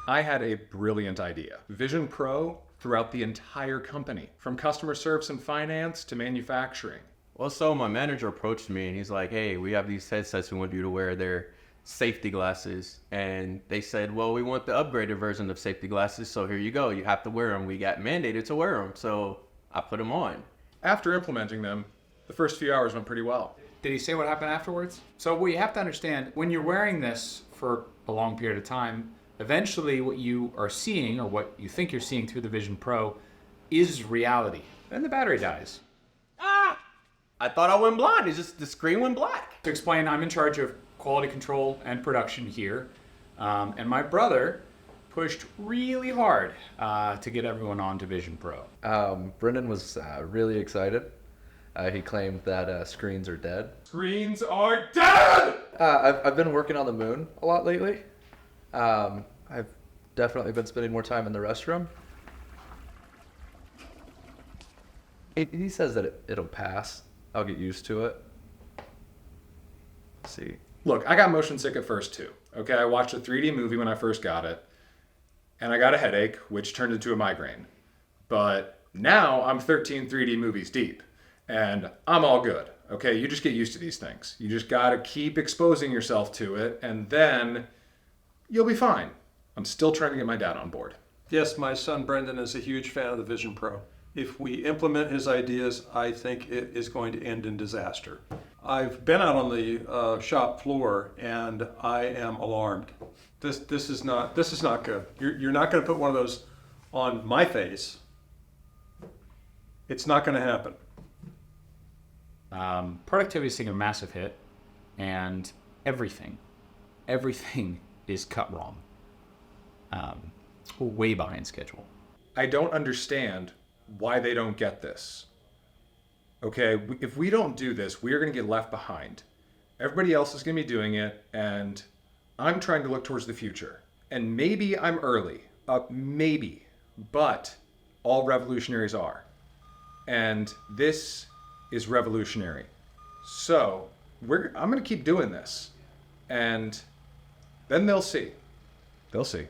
I had a brilliant idea. Vision Pro throughout the entire company, from customer service and finance to manufacturing. Well, so my manager approached me and he's like, hey, we have these headsets we want you to wear. They're safety glasses. And they said, well, we want the upgraded version of safety glasses. So here you go. You have to wear them. We got mandated to wear them. So I put them on. After implementing them, the first few hours went pretty well. Did he say what happened afterwards? So what you have to understand, when you're wearing this for a long period of time, eventually what you are seeing, or what you think you're seeing through the Vision Pro, is reality. Then the battery dies. I thought I went blind. It's just the screen went black. To explain, I'm in charge of quality control and production here. And my brother pushed really hard to get everyone on to Vision Pro. Brendan was really excited. He claimed that screens are dead. Screens are dead! I've been working on the moon a lot lately. I've definitely been spending more time in the restroom. He says that it'll pass. I'll get used to it. Let's see. Look, I got motion sick at first too. Okay, I watched a 3D movie when I first got it, and I got a headache, which turned into a migraine. But now I'm 13 3D movies deep, and I'm all good. Okay, you just get used to these things. You just gotta keep exposing yourself to it, and then you'll be fine. I'm still trying to get my dad on board. Yes, my son Brendan is a huge fan of the Vision Pro. If we implement his ideas, I think it is going to end in disaster. I've been out on the shop floor and I am alarmed. This is not good. You're not going to put one of those on my face. It's not going to happen. Productivity is taking a massive hit, and everything is cut wrong. Way behind schedule. I don't understand why they don't get this. Okay, if we don't do this, we are going to get left behind. Everybody else is going to be doing it, and I'm trying to look towards the future. And maybe I'm early, maybe, but all revolutionaries are. And this is revolutionary. So I'm going to keep doing this, and then they'll see. They'll see.